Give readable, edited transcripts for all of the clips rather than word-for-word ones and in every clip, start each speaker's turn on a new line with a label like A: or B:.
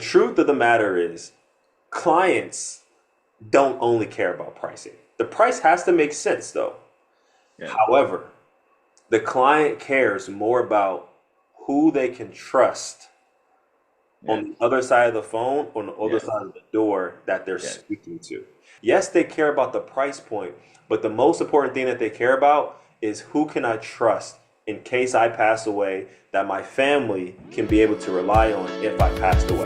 A: truth of the matter is, clients don't only care about pricing. The price has to make sense, though.
B: Yeah,
A: However, the client cares more about who they can trust on
B: yes,
A: the other side of the phone, on the other
B: yes,
A: side of the door that they're
B: yes.
A: speaking to. Yes, they care about the price point, but the most important thing that they care about is who can I trust in case I pass away, that my family can be able to rely on if I passed away.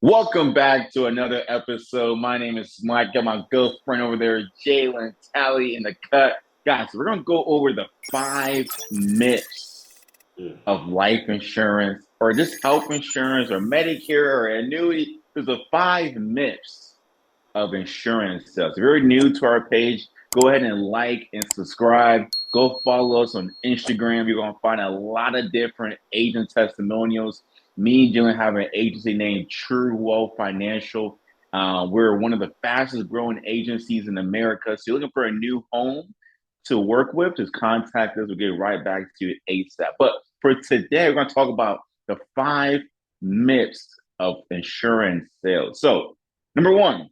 B: Welcome back to another episode. My name is Mike. Got my girlfriend over there, Jalen Tally in the cut. Guys, we're gonna go over the 5 myths
A: Mm.
B: of life insurance, or just health insurance, or Medicare, or annuity. There's the 5 myths of insurance sales. If you're new to our page, go ahead and like and subscribe. Go follow us on Instagram. You're gonna find a lot of different agent testimonials. Me and Jalen have an agency named True Wealth Financial. We're one of the fastest growing agencies in America. So you're looking for a new home to work with, just contact us. We'll get right back to you ASAP. But for today, we're going to talk about the 5 myths of insurance sales. So, number one,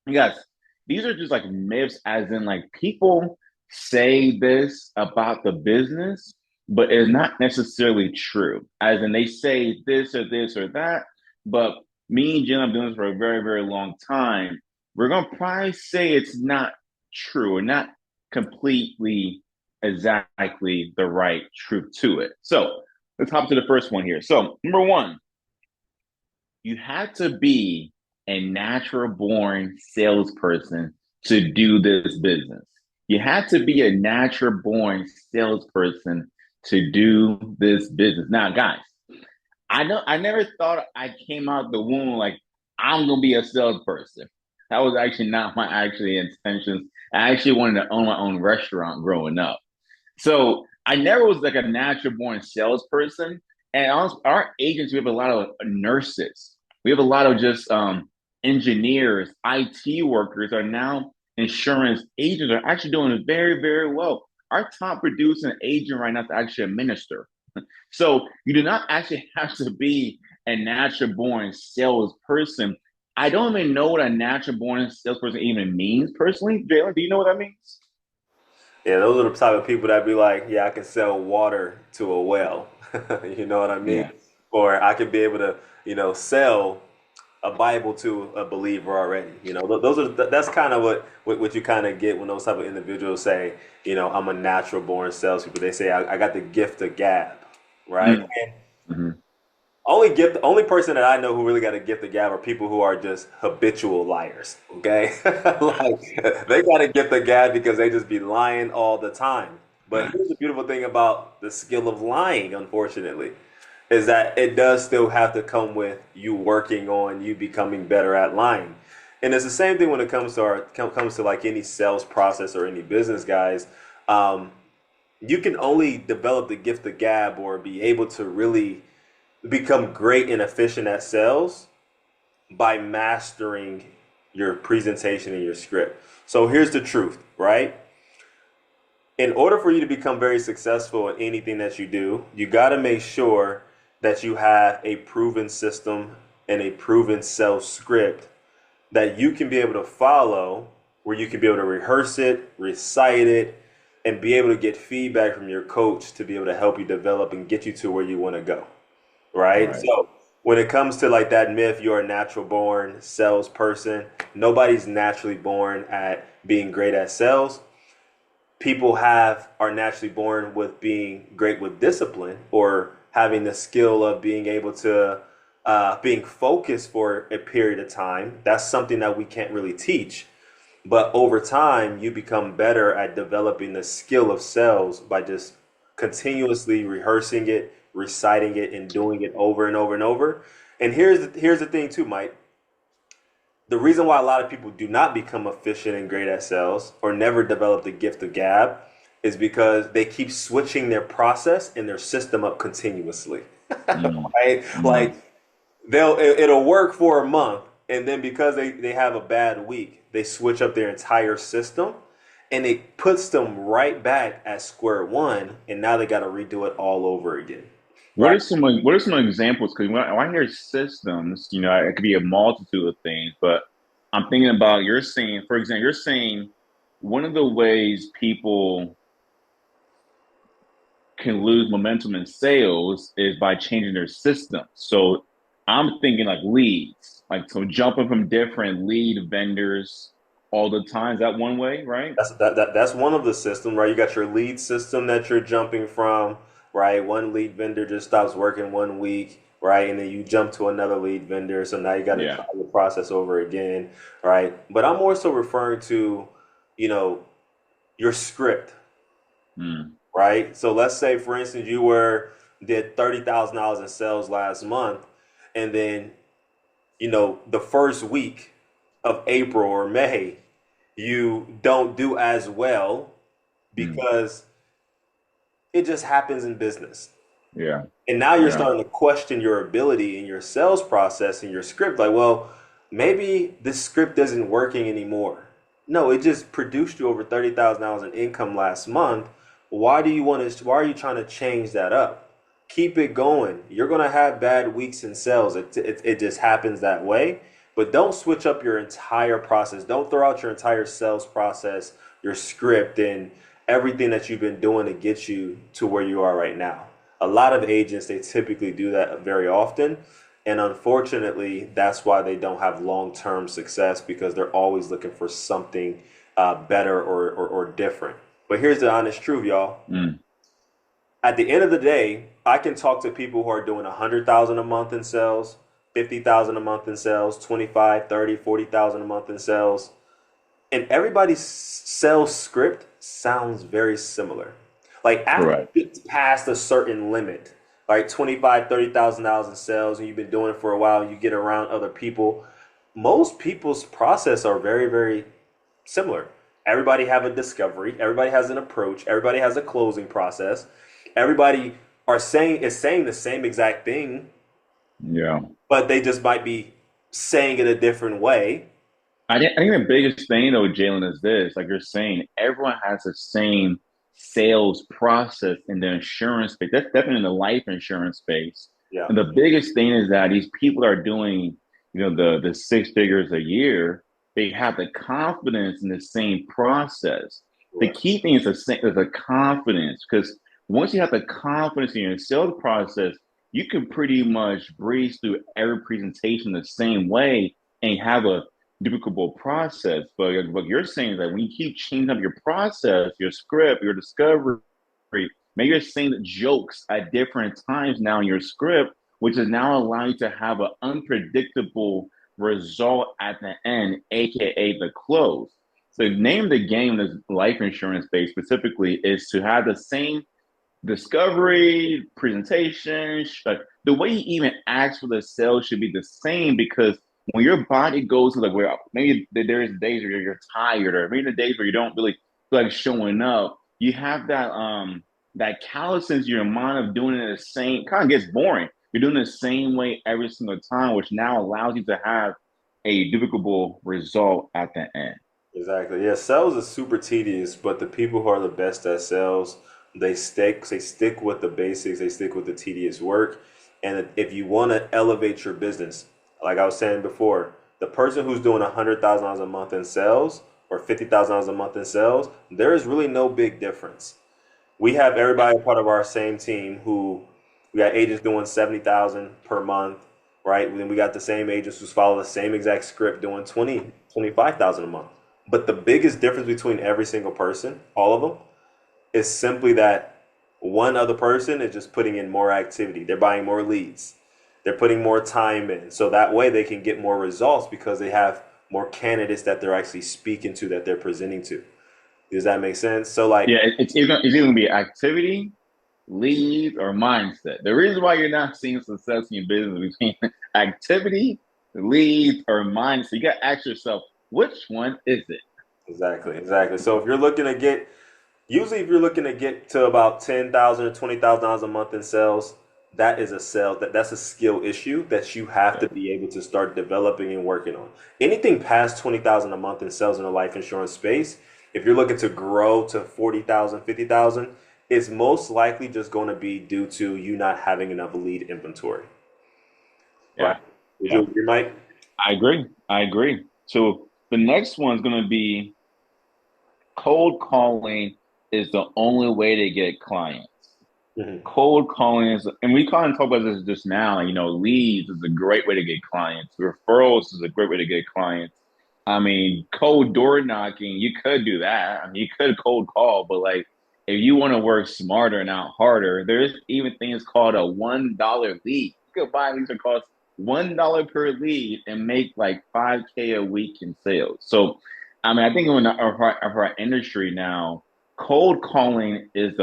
B: yes, these are just like myths, as in like people say this about the business, but it's not necessarily true. As in they say this or that, but me and Jen have been doing this for a very, very long time. We're gonna probably say it's not true or not completely exactly the right truth to it. So let's hop to the first one here. So number one, you had to be a natural born salesperson to do this business. You had to be a natural born salesperson to do this business. Now, guys, I never thought I came out the womb like I'm gonna be a salesperson. That was actually not my actually intentions. I actually wanted to own my own restaurant growing up. So I never was like a natural born salesperson. And our agents, we have a lot of nurses. We have a lot of just engineers, IT workers are now insurance agents are actually doing very, very well. Our top producing agent right now is actually a minister. So you do not actually have to be a natural born salesperson. I don't even know what a natural born salesperson even means personally. Jalen, do you know what that means?
A: Yeah, those are the type of people that be like, yeah, I can sell water to a well. You know what I mean?
B: Yeah.
A: Or I could be able to, sell a Bible to a believer already. Those are that's kind of what you kind of get when those type of individuals say, I'm a natural born salespeople. They say I got the gift of gab, right? And
B: Mm-hmm.
A: only person that I know who really got a gift of gab are people who are just habitual liars. Okay, like they got a gift of gab because they just be lying all the time. But here's the beautiful thing about the skill of lying, unfortunately, is that it does still have to come with you working on you becoming better at lying. And it's the same thing when it comes to comes to like any sales process or any business, guys. Um, you can only develop the gift of gab or be able to really become great and efficient at sales by mastering your presentation and your script. So here's the truth, right? In order for you to become very successful in anything that you do, you got to make sure that you have a proven system and a proven sales script that you can be able to follow, where you can be able to rehearse it, recite it, and be able to get feedback from your coach to be able to help you develop and get you to where you want to go. Right?
B: Right.
A: So when it comes to like that myth, you're a natural born salesperson. Nobody's naturally born at being great at sales. People have are naturally born with being great with discipline or having the skill of being able to being focused for a period of time. That's something that we can't really teach. But over time, you become better at developing the skill of sales by just continuously rehearsing it, reciting it, and doing it over and over and over. And here's the thing too, Mike. The reason why a lot of people do not become efficient and great at sales or never develop the gift of gab is because they keep switching their process and their system up continuously.
B: Mm,
A: Right?
B: mm,
A: Like it'll work for a month, and then because they have a bad week, they switch up their entire system, and it puts them right back at square one, and now they got to redo it all over again. Right?
B: what are some examples? Because when I hear systems, it could be a multitude of things, but I'm thinking about you're saying, for example, you're saying one of the ways people can lose momentum in sales is by changing their system. So I'm thinking like leads, like so jumping from different lead vendors all the time. Is that one way, right?
A: That's one of the systems, right? You got your lead system that you're jumping from, right? One lead vendor just stops working 1 week, right? And then you jump to another lead vendor, so now you got to
B: Yeah.
A: try the process over again, right? But I'm more so referring to, you know, your script,
B: Mm,
A: right? So let's say, for instance, you were did $30,000 in sales last month, and then the first week of April or May, you don't do as well
B: mm,
A: because it just happens in business.
B: yeah.
A: And now you're
B: Yeah.
A: starting to question your ability in your sales process and your script. Like, well, maybe this script isn't working anymore. No, it just produced you over $30,000 in income last month. Why are you trying to change that up? Keep it going. You're going to have bad weeks in sales. It just happens that way. But don't switch up your entire process. Don't throw out your entire sales process, your script, and everything that you've been doing to get you to where you are right now. A lot of agents, they typically do that very often. And unfortunately, that's why they don't have long term success because they're always looking for something better or different. But here's the honest truth, y'all.
B: Mm,
A: At the end of the day, I can talk to people who are doing 100,000 a month in sales, 50,000 a month in sales, 25, 30, 40,000 a month in sales, and everybody's sales script sounds very similar. Like after
B: correct.
A: you get past a certain limit, like 25, $30,000 in sales, and you've been doing it for a while, you get around other people. Most people's process are very, very similar. Everybody have a discovery, everybody has an approach, everybody has a closing process. Everybody is saying the same exact thing,
B: Yeah.
A: but they just might be saying it a different way.
B: I think the biggest thing though, Jalen, is this, like you're saying, everyone has the same sales process in the insurance space. That's definitely in the life insurance space.
A: Yeah.
B: And the biggest thing is that these people are doing, the six figures a year, they have the confidence in the same process. The
A: Right.
B: key thing is the confidence, because once you have the confidence in your sales process, you can pretty much breeze through every presentation the same way and have a duplicable process. But what you're saying is that when you keep changing up your process, your script, your discovery, maybe you're saying the jokes at different times now in your script, which is now allowing you to have an unpredictable result at the end, aka the close. So the name of the game in this life insurance space specifically is to have the same discovery, presentation, like the way you even ask for the sale should be the same because when your body goes to like where maybe there's days where you're tired or maybe the days where you don't really feel like showing up, you have that callousness in your mind of doing it the same kind of gets boring. You're doing the same way every single time, which now allows you to have a duplicable result at the end.
A: Exactly. Yeah, sales is super tedious, but the people who are the best at sales, they stick with the basics, they stick with the tedious work. And if you want to elevate your business, like I was saying before, the person who's doing $100,000 a month in sales or $50,000 a month in sales, there is really no big difference. We have everybody part of our same team who we got agents doing 70,000 per month, right? Then we got the same agents who follow the same exact script doing 25,000 a month. But the biggest difference between every single person, all of them, is simply that one other person is just putting in more activity. They're buying more leads. They're putting more time in. So that way they can get more results because they have more candidates that they're actually speaking to, that they're presenting to. Does that make sense? So like
B: Yeah, it's either gonna be activity, lead, or mindset. The reason why you're not seeing success in your business between activity, lead, or mindset, you gotta ask yourself, which one is it?
A: exactly, exactly. So if you're looking to get Usually, if you're looking to get to about 10,000 or $20,000 a month in sales, that is a sales that's a skill issue that you have
B: Yeah.
A: to be able to start developing and working on. Anything past 20,000 a month in sales in the life insurance space, if you're looking to grow to 40,000, 50,000, it's most likely just going to be due to you not having enough lead inventory, right?
B: Yeah.
A: Would you
B: Yeah.
A: agree, Mike?
B: I agree. I agree. So the next one's going to be cold calling is the only way to get clients.
A: Hmm.
B: Cold calling is, and we kind of talk about this just now, leads is a great way to get clients. Referrals is a great way to get clients. I mean, cold door knocking, you could do that. I mean, you could cold call, but like if you want to work smarter, not harder, there's even things called a $1 lead. You could buy these that cost $1 per lead and make like 5K a week in sales. So, I mean, I think in our industry now, cold calling is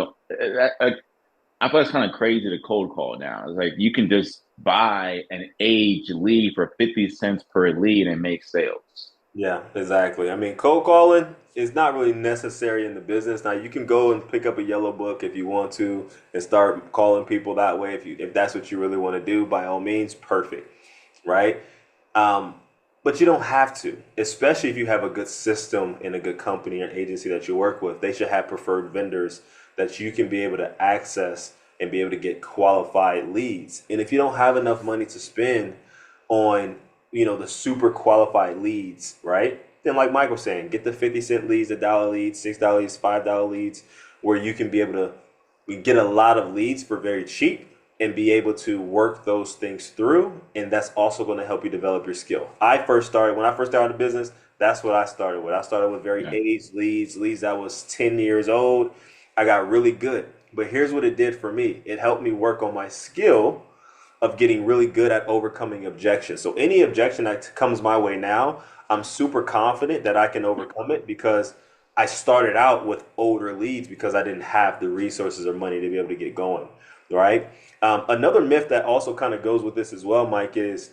B: I thought it's kind of crazy to cold call now. It's like you can just buy an age lead for 50 cents per lead and make sales.
A: Yeah, exactly. I mean, cold calling is not really necessary in the business. Now, you can go and pick up a yellow book if you want to and start calling people that way if that's what you really want to do, by all means, perfect, right? Um, but you don't have to, especially if you have a good system and a good company or agency that you work with. They should have preferred vendors that you can be able to access and be able to get qualified leads. And if you don't have enough money to spend on, the super qualified leads, right? Then like Mike was saying, get the 50 cent leads, the dollar leads, $6 leads, $5 leads, where you can be able to get a lot of leads for very cheap and be able to work those things through. And that's also going to help you develop your skill. When I first started the business, that's what I started with. I started with very
B: Yeah.
A: aged leads that was 10 years old. I got really good. But here's what it did for me. It helped me work on my skill of getting really good at overcoming objections. So any objection that comes my way now, I'm super confident that I can overcome it because I started out with older leads because I didn't have the resources or money to be able to get going, right? Another myth that also kind of goes with this as well, Mike, is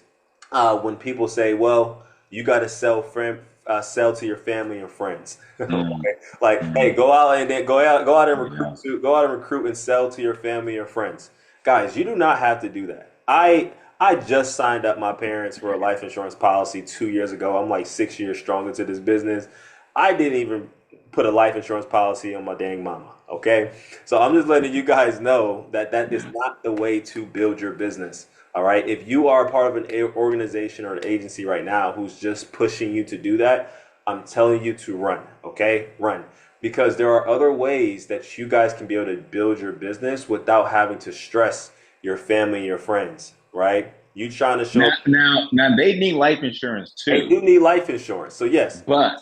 A: when people say, "Well, you got to sell to your family and friends."
B: Mm,
A: Like, hey,
B: mm,
A: go out and
B: yeah.
A: recruit and sell to your family or friends. Guys, you do not have to do that. I just signed up my parents for a life insurance policy 2 years ago. I'm like 6 years strong into this business. I didn't even put a life insurance policy on my dang mama. Okay, so I'm just letting you guys know that that is
B: Yeah.
A: not the way to build your business. All right, if you are part of an organization or an agency right now who's just pushing you to do that, I'm telling you to run. Okay, run, because there are other ways that you guys can be able to build your business without having to stress your family and your friends, right? You trying to show
B: Now,
A: up,
B: now, now they need life insurance
A: they
B: too,
A: do need life insurance. So yes,
B: but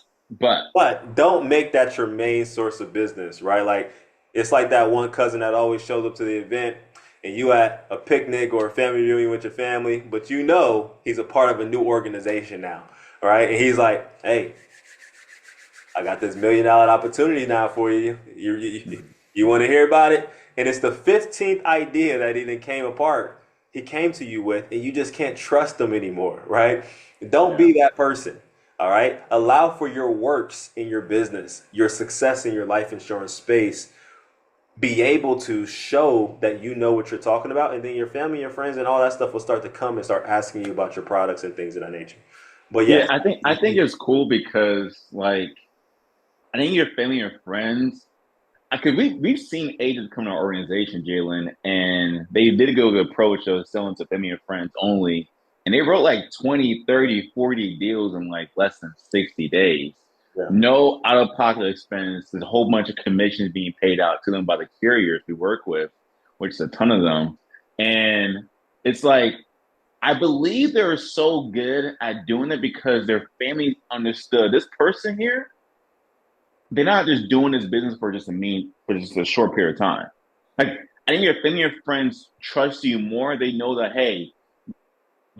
A: but don't make that your main source of business, right? Like it's like that one cousin that always shows up to the event and you at a picnic or a family reunion with your family, but he's a part of a new organization now, right? And he's like, "Hey, I got this $1 million opportunity now for you. You want to hear about it?" And it's the 15th idea that even came apart. He came to you with, and you just can't trust them anymore, right? Don't
B: yeah.
A: be that person. All right. Allow for your works in your business, your success in your life insurance space. Be able to show that you know what you're talking about, and then your family, your friends, and all that stuff will start to come and start asking you about your products and things of that nature. But
B: Yeah,
A: yes,
B: I think it's cool because like I think your family and friends, because we've seen agents come to our organization, Jalen, and they did a good approach of selling to family and friends only. And they wrote like 20, 30, 40 deals in like less than 60 days.
A: yeah.
B: No out of pocket expense. There's a whole bunch of commissions being paid out to them by the carriers we work with, which is a ton of them. And it's like, I believe they're so good at doing it because their family understood this person here, they're not just doing this business for just a short period of time. Like I think your family, your friends trust you more. They know that hey,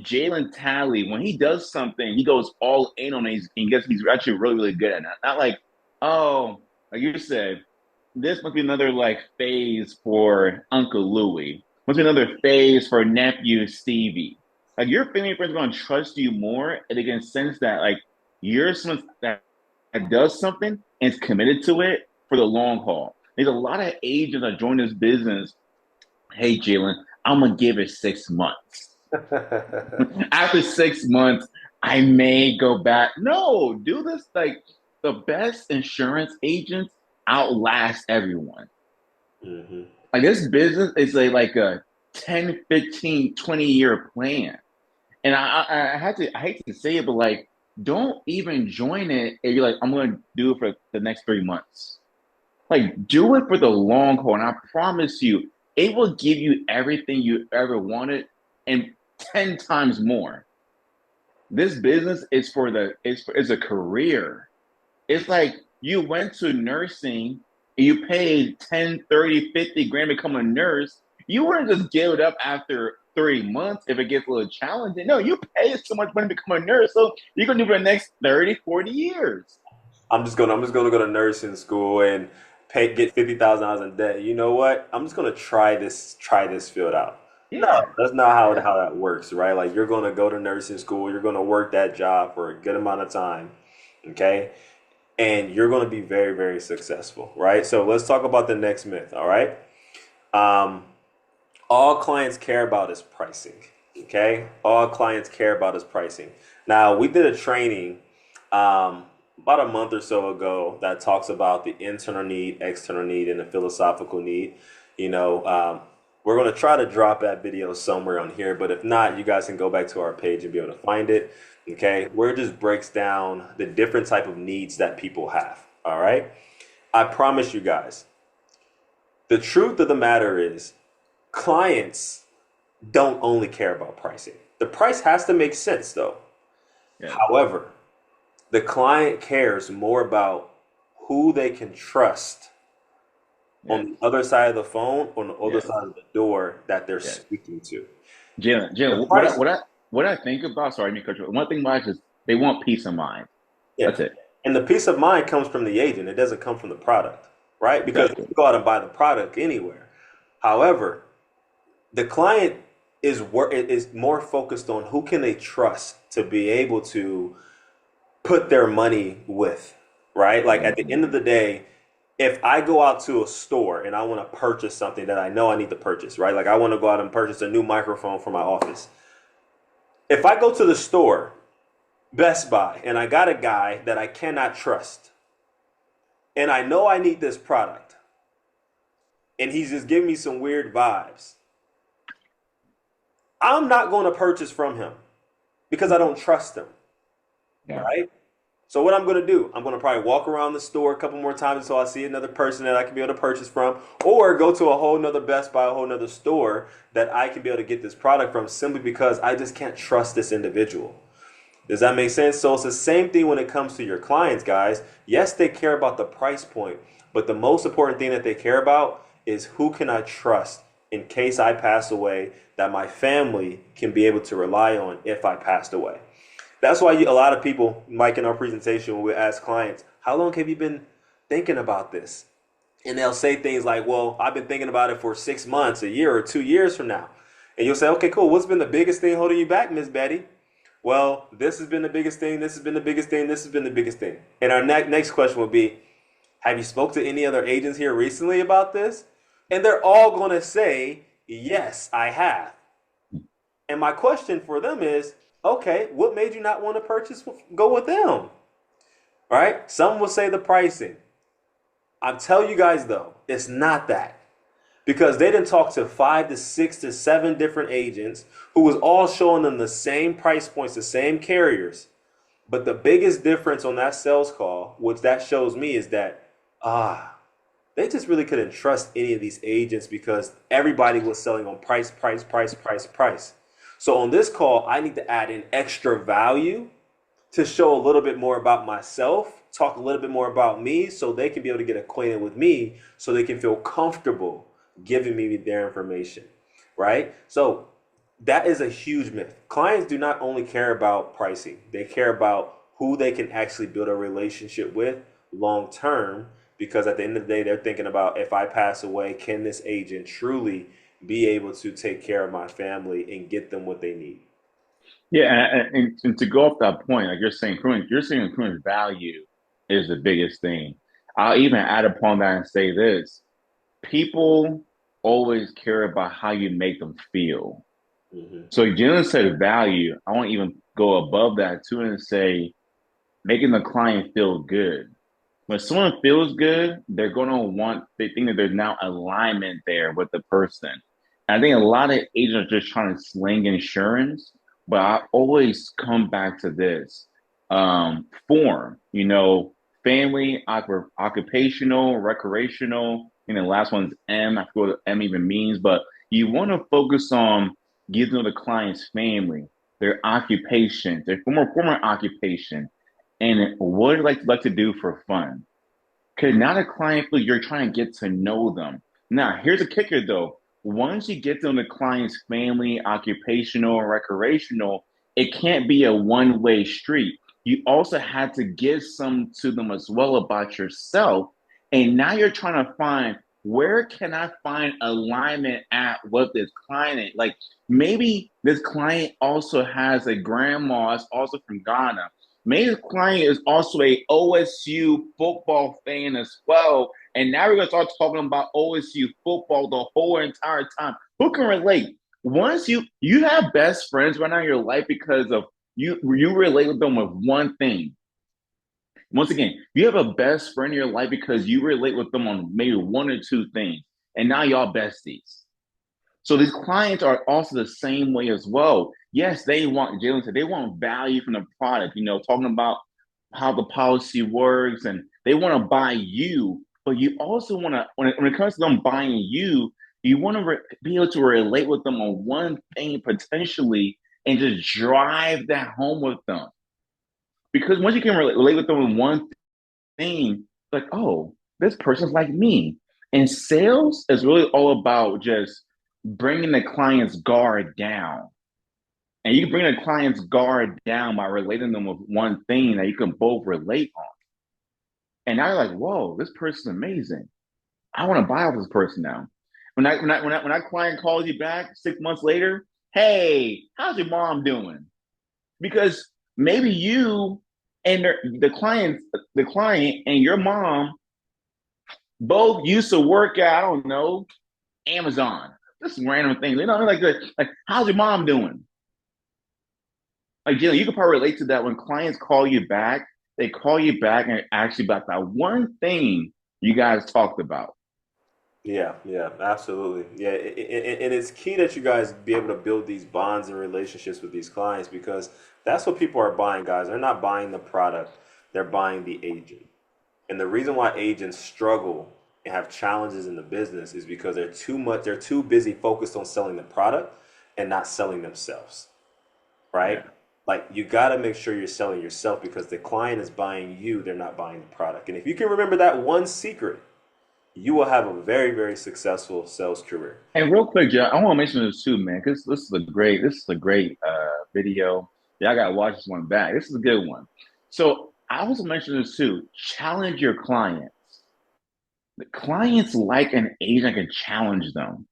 B: Jalen Talley, when he does something, he goes all in on it. And gets he's actually really really good at it. Not like oh, like you said, this must be another like phase for Uncle Louie. Must be another phase for nephew Stevie. Like your family and friends are gonna trust you more, and they can sense that like you're someone that does something and is committed to it, for the long haul. There's a lot of agents that join this business. Hey, Jalen, I'm gonna give it 6 months. After 6 months, I may go back. No, do this like the best insurance agents outlast everyone.
A: Hmm.
B: Like this business is like a 10, 15, 20 year plan. And I had to I hate to say it, but like don't even join it if you're like, I'm gonna do it for the next 3 months. Like do it for the long haul. And I promise you, it will give you everything you ever wanted and 10 times more. This business is for it's a career. It's like you went to nursing and you paid 10, 30, 50 grand to become a nurse. You wouldn't just give it up after 3 months if it gets a little challenging. No, you pay so much money to become a nurse. So you're gonna do it for the next 30, 40 years.
A: I'm just gonna go to nursing school and get $50,000 in debt. You know what? I'm just gonna try this field out. No,
B: Yeah.
A: that's not how
B: Yeah.
A: how that works, right? Like you're gonna go to nursing school, you're gonna work that job for a good amount of time, okay? And you're gonna be very, very successful, right? So let's talk about the next myth, all right? Um, all clients care about is pricing. Okay, all clients care about is pricing. Now we did a training about a month or so ago that talks about the internal need, external need, and the philosophical need. You know, we're going to try to drop that video somewhere on here, but if not, you guys can go back to our page and be able to find it. Okay, where it just breaks down the different type of needs that people have. All right, I promise you guys, the truth of the matter is clients don't only care about pricing. The price has to make sense though.
B: Yeah.
A: However, the client cares more about who they can trust on
B: Yes.
A: the other side of the phone, on the other
B: Yes.
A: side of the door that they're
B: Yes.
A: speaking to. The
B: Jalen,
A: price,
B: what I think about, sorry, I mean, one thing about it is they want peace of mind.
A: yeah.
B: That's it.
A: And the peace of mind comes from the agent. It doesn't come from the product, right? Because you
B: Exactly.
A: can go out and buy the product anywhere. However, the client is more focused on who can they trust to be able to put their money with, right? Like at the end
B: Mhm.
A: of the day, if I go out to a store and I want to purchase something that I know I need to purchase, right? Like I want to go out and purchase a new microphone for my office. If I go to the store, Best Buy, and I got a guy that I cannot trust, and I know I need this product, and he's just giving me some weird vibes, I'm not going to purchase from him because I don't trust him,
B: Yeah.
A: right? So what I'm going to do, I'm going to probably walk around the store a couple more times until I see another person that I can be able to purchase from, or go to a whole nother Best Buy, a whole nother store that I can be able to get this product from simply because I just can't trust this individual. Does that make sense? So it's the same thing when it comes to your clients, guys. Yes, they care about the price point, but the most important thing that they care about is who can I trust in case I pass away that my family can be able to rely on if I passed away. That's why a lot of people, Mike, in our presentation, when we ask clients, how long have you been thinking about this? And they'll say things like, well, I've been thinking about it for 6 months, a year, or 2 years from now. And you'll say, okay, cool. What's been the biggest thing holding you back, Miss Betty? Well, this has been the biggest thing. This has been the biggest thing. This has been the biggest thing. And our next question will be, have you spoke to any other agents here recently about this? And they're all going to say, yes, I have. And my question for them is, okay, what made you not want to go with them? All right? Some will say the pricing. I'm telling you guys though, it's not that. Because they didn't talk to 5 to 6 to 7 different agents who was all showing them the same price points, the same carriers. But the biggest difference on that sales call, which that shows me, is that ah, they just really couldn't trust any of these agents because everybody was selling on price, price, price, price, price. So on this call, I need to add in extra value to show a little bit more about myself, talk a little bit more about me so they can be able to get acquainted with me so they can feel comfortable giving me their information, right? So that is a huge myth. Clients do not only care about pricing, they care about who they can actually build a relationship with long term because at the end of the day, they're thinking about if I pass away, can this agent truly be able to take care of my family and get them what they need?
B: Yeah, and to go off that point, like you're saying, accruing value is the biggest thing. I'll even add upon that and say this: people always care about how you make them feel.
A: Hmm.
B: So Jalen said value. I want to even go above that too and say making the client feel good. When someone feels good, they're gonna want, they think that there's now alignment there with the person. And I think a lot of agents are just trying to sling insurance, but I always come back to this form, family, occupational, recreational, and the last one's M. I forget what M even means, but you want to focus on getting to know the client's family, their occupation, their former occupation, and what do you like to do for fun. Because now the client feels you're trying to get to know them. Now, here's a kicker though. Once you get to know the client's family, occupational, recreational, it can't be a one-way street. You also had to give some to them as well about yourself. And now you're trying to find, where can I find alignment at with this client? Like maybe this client also has a grandma, it's also from Ghana. May's client is also a OSU football fan as well. And now we're going to start talking about OSU football the whole entire time. Who can relate? Once you have best friends right now in your life because of you relate with them with one thing. Once again, you have a best friend in your life because you relate with them on maybe one or two things. And now y'all besties. So these clients are also the same way as well. Yes, they want, Jalen said, they want value from the product, talking about how the policy works and they want to buy you, but you also want to, when it comes to them buying you, you want to be able to relate with them on one thing potentially and just drive that home with them. Because once you can relate with them on one thing, like, oh, this person's like me. And sales is really all about just bringing the client's guard down. And you can bring the client's guard down by relating them with one thing that you can both relate on. And now you're like, whoa, this person's amazing. I want to buy off this person now. When that client calls you back 6 months later, hey, how's your mom doing? Because maybe you and the client and your mom both used to work at, I don't know, Amazon. Just random things. Like how's your mom doing? Like, Jalen, you could probably relate to that when clients call you back, they call you back and actually about that one thing you guys talked about.
A: Yeah, yeah, absolutely. Yeah, and it's key that you guys be able to build these bonds and relationships with these clients because that's what people are buying, guys. They're not buying the product, they're buying the agent. And the reason why agents struggle and have challenges in the business is because they're too busy focused on selling the product and not selling themselves, right?
B: Yeah.
A: Like you got to make sure you're selling yourself because the client is buying you, they're not buying the product. And if you can remember that one secret, you will have a very, very successful sales career.
B: And real quick, Joe, I want to mention this too, man, because this is a great video. Yeah, I gotta watch this one back. This is a good one. So I also mentioned this too. Challenge your clients. The clients like an agent that can challenge them.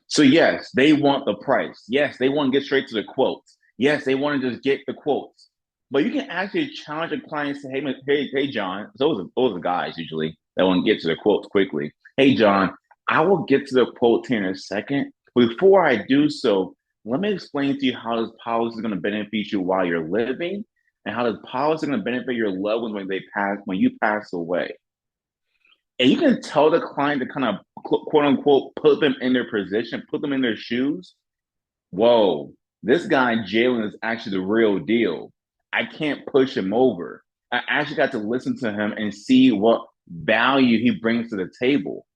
B: So yes, they want the price. Yes, they want to get straight to the quotes. Yes, they want to just get the quotes. But you can actually challenge a client and say, hey, John. Those are guys usually that want to get to the quotes quickly. Hey, John, I will get to the quote here in a second. Before I do so, let me explain to you how this policy is going to benefit you while you're living, and how this policy is going to benefit your loved ones when you pass away. And you can tell the client to kind of quote unquote put them in their position, put them in their shoes. Whoa, this guy Jalen is actually the real deal. I can't push him over. I actually got to listen to him and see what value he brings to the table.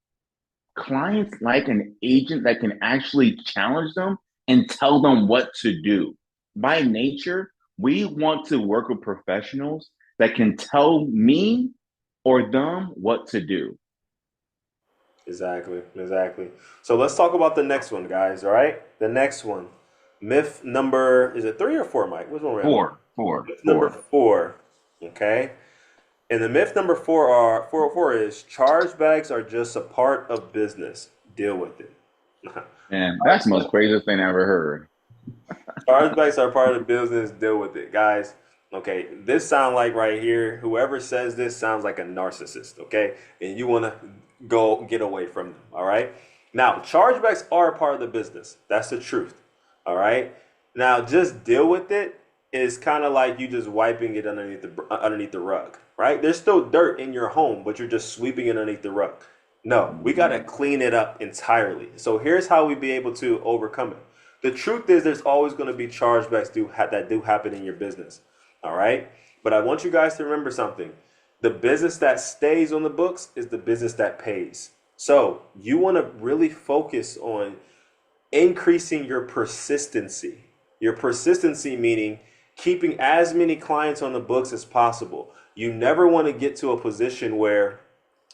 B: Clients like an agent that can actually challenge them and tell them what to do. By nature, we want to work with professionals that can tell me or them what to do.
A: Exactly, exactly. So let's talk about the next one, guys. All right, the next one, myth number is it three or four, Mike? Which one are we on?
B: Four, four,
A: Myth number
B: four.
A: four. Okay, and the myth number four is chargebacks are just a part of business. Deal with it.
B: Man, that's the most craziest thing I ever heard.
A: Chargebacks are part of the business. Deal with it, guys. Okay, this sound like right here, whoever says this sounds like a narcissist, okay? And you want to go get away from them, all right? Now, chargebacks are a part of the business. That's the truth. All right? Now, just deal with it is kind of like you just wiping it underneath the rug, right? There's still dirt in your home, but you're just sweeping it underneath the rug. No, we got to clean it up entirely. So here's how we be able to overcome it. The truth is there's always going to be chargebacks that do happen in your business. All right. But I want you guys to remember something. The business that stays on the books is the business that pays. So you want to really focus on increasing your persistency. Your persistency meaning keeping as many clients on the books as possible. You never want to get to a position where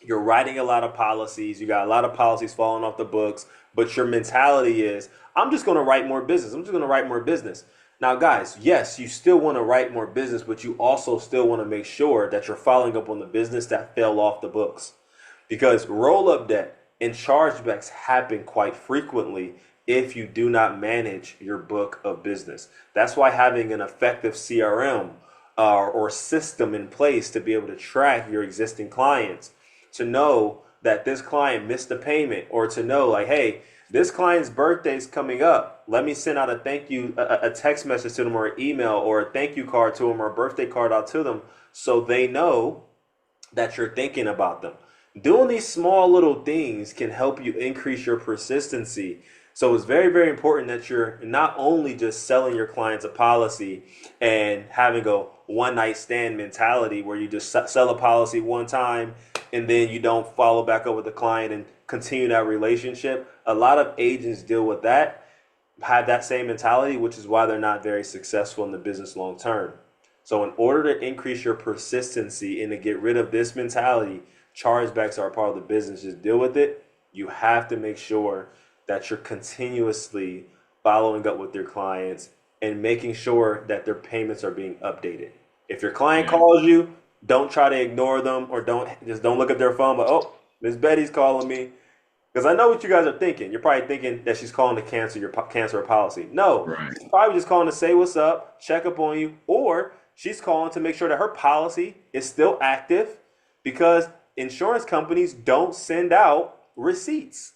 A: you're writing a lot of policies, you got a lot of policies falling off the books, but your mentality is, I'm just going to write more business. I'm just going to write more business. Now, guys, yes, you still want to write more business, but you also still want to make sure that you're following up on the business that fell off the books. Because roll up debt and chargebacks happen quite frequently if you do not manage your book of business. That's why having an effective CRM or system in place to be able to track your existing clients, to know that this client missed a payment, or to know like, hey, this client's birthday is coming up. Let me send out a thank you, a text message to them, or an email, or a thank you card to them, or a birthday card out to them, so they know that you're thinking about them. Doing these small little things can help you increase your persistency. So it's very, very important that you're not only just selling your clients a policy and having a one night stand mentality where you just sell a policy one time and then you don't follow back up with the client and continue that relationship. A lot of agents deal with that, have that same mentality, which is why they're not very successful in the business long term. So, in order to increase your persistency and to get rid of this mentality, chargebacks are a part of the business. Just deal with it. You have to make sure that you're continuously following up with your clients and making sure that their payments are being updated. If your client
B: Yeah.
A: calls you, don't try to ignore them, or don't look at their phone. But oh, Miss Betty's calling me, because I know what you guys are thinking. You're probably thinking that she's calling to cancel her policy. No,
B: Right.
A: she's probably just calling to say what's up, check up on you, or she's calling to make sure that her policy is still active, because insurance companies don't send out receipts,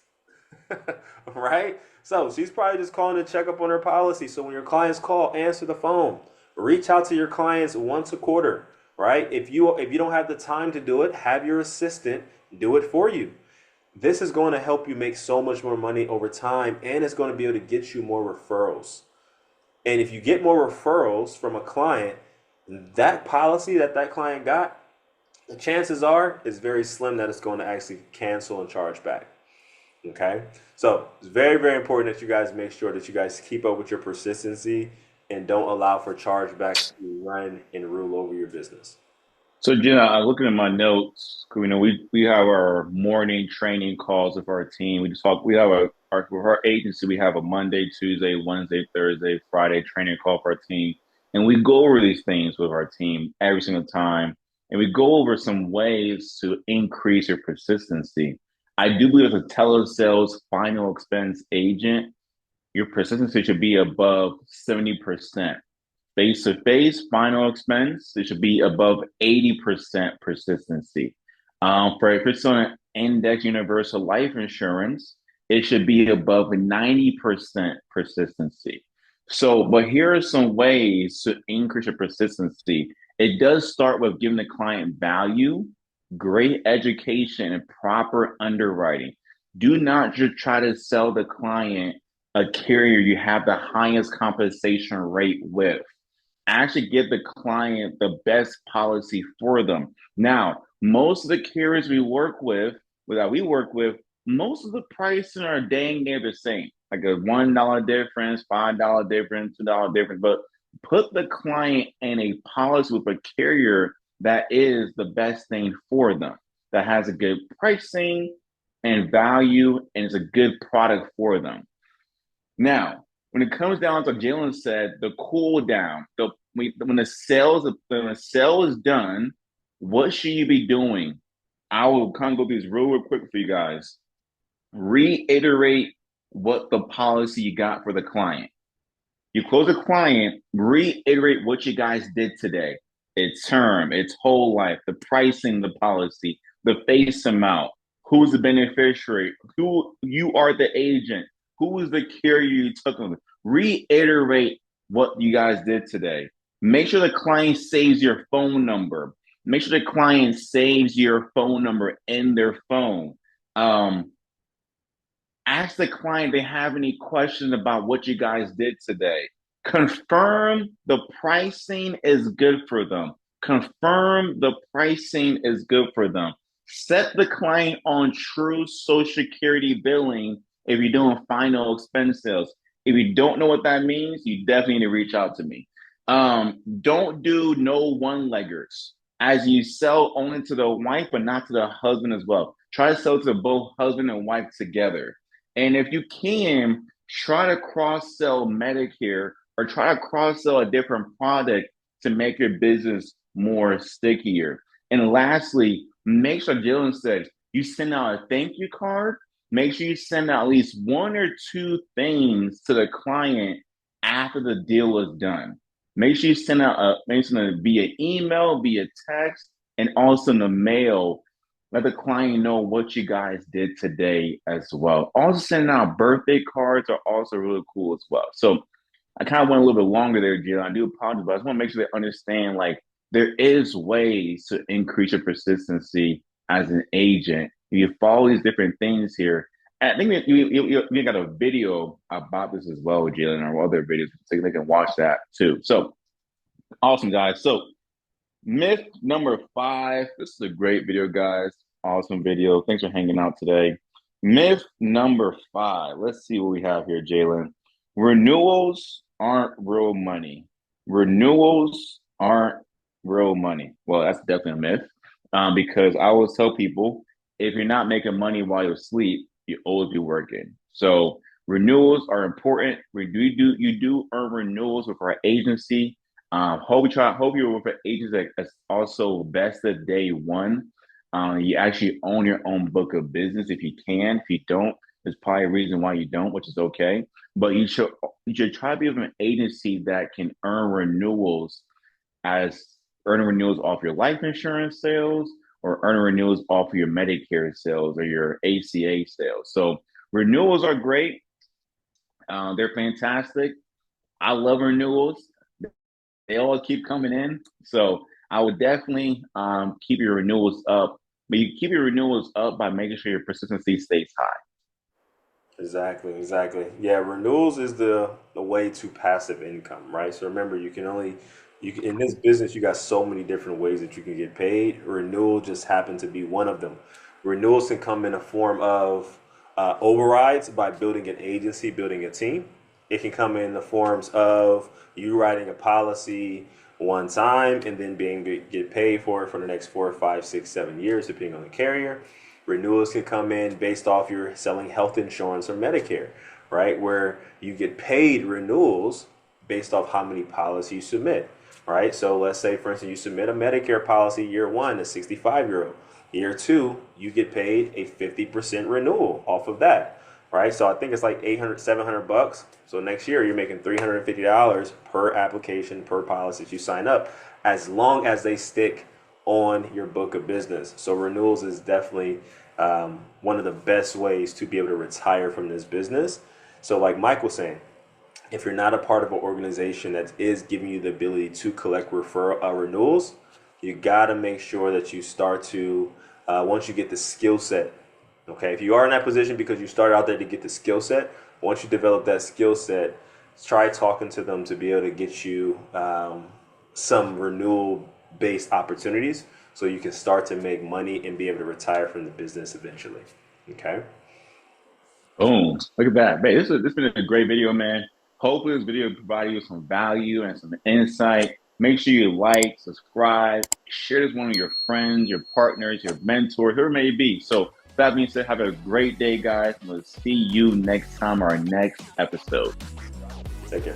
A: right? So she's probably just calling to check up on her policy. So when your clients call, answer the phone. Reach out to your clients once a quarter, right? If you don't have the time to do it, have your assistant do it for you. This is going to help you make so much more money over time, and it's going to be able to get you more referrals. And if you get more referrals from a client, that policy that client got, the chances are is very slim that it's going to actually cancel and charge back. Okay, so it's very, very important that you guys make sure that you guys keep up with your persistency and don't allow for chargebacks to run and rule over your business.
B: So, Jenna, I'm looking at my notes. We have our morning training calls with our team. We just talk. We have with our agency. We have a Monday, Tuesday, Wednesday, Thursday, Friday training call for our team, and we go over these things with our team every single time. And we go over some ways to increase your persistency. I do believe as a telesales final expense agent, your persistency should be above 70%. Face to face final expense, it should be above 80% persistency. For if it's on an index universal life insurance, it should be above 90% persistency. So, but here are some ways to increase your persistency. It does start with giving the client value, great education, and proper underwriting. Do not just try to sell the client a carrier you have the highest compensation rate with. Actually give the client the best policy for them. Now, most of the carriers we work with, most of the pricing are dang near the same, like a $1 difference, $5 difference, $2 difference. But put the client in a policy with a carrier that is the best thing for them, that has a good pricing and value, and is a good product for them. Now, when it comes down to Jalen said the cool down, when the sale is done, what should you be doing? I will kind of go through this real quick for you guys. Reiterate what the policy you got for the client. You close a client, reiterate what you guys did today. Its term, its whole life, the pricing, the policy, the face amount, who's the beneficiary, who you are the agent, who is the carrier you took them. Reiterate what you guys did today. Make sure the client saves your phone number. Make sure the client saves your phone number in their phone. Ask the client if they have any questions about what you guys did today. Confirm the pricing is good for them. Confirm the pricing is good for them. Set the client on true Social Security billing if you're doing final expense sales. If you don't know what that means, you definitely need to reach out to me. Don't do no one-leggers. As you sell only to the wife, but not to the husband as well. Try to sell to both husband and wife together. And if you can, try to cross-sell Medicare or try to cross-sell a different product to make your business more stickier. And lastly, make sure, Dylan said, you send out a thank you card. Make sure you send out at least one or two things to the client after the deal is done. Make sure you send out via email, via text, and also in the mail. Let the client know what you guys did today as well. Also, sending out birthday cards are also really cool as well. So I kind of went a little bit longer there, Jill. I do apologize, but I just want to make sure they understand like there is ways to increase your persistency as an agent. If you follow these different things here, and I think we got a video about this as well, Jill, in our other videos, so they can watch that too. So awesome, guys. So myth number 5. This is a great video, guys. Awesome video. Thanks for hanging out today. Myth number 5. Let's see what we have here, Jalen. Renewals aren't real money. Renewals aren't real money. Well, that's definitely a myth because I always tell people, if you're not making money while you sleep, you always be working. So renewals are important. You do earn renewals with our agency. Hope you're with an agency that's also vested day one. You actually own your own book of business if you can. If you don't, there's probably a reason why you don't, which is okay. But you should try to be with an agency that can earn renewals off your life insurance sales or earn renewals off of your Medicare sales or your ACA sales. So renewals are great. They're fantastic. I love renewals. They all keep coming in. So I would definitely keep your renewals up. But you keep your renewals up by making sure your persistency stays high.
A: Exactly. Yeah, renewals is the way to passive income, right? So remember, in this business, you got so many different ways that you can get paid. Renewal just happened to be one of them. Renewals can come in a form of overrides by building an agency, building a team. It can come in the forms of you writing a policy one time and then get paid for it for the next 4, 5, 6, 7 years, depending on the carrier. Renewals can come in based off you're selling health insurance or Medicare, right? Where you get paid renewals based off how many policies you submit, right? So let's say, for instance, you submit a Medicare policy year 1 to 65-year-old. Year 2, you get paid a 50% renewal off of that, right? So I think it's like 800, 700 bucks. So next year you're making $350 per application, per policy that you sign up, as long as they stick on your book of business. So renewals is definitely one of the best ways to be able to retire from this business. So like Mike was saying, if you're not a part of an organization that is giving you the ability to collect renewals, you got to make sure that you start to, once you get the skill set, okay, if you are in that position because you started out there to get the skill set, once you develop that skill set, try talking to them to be able to get you some renewal based opportunities so you can start to make money and be able to retire from the business eventually. Okay.
B: Boom. Look at that. Man, this has been a great video, man. Hopefully this video provided you some value and some insight. Make sure you like, subscribe, share this with one of your friends, your partners, your mentors, whoever it may be. So that being said, have a great day, guys. We'll see you next time, our next episode.
A: Take care.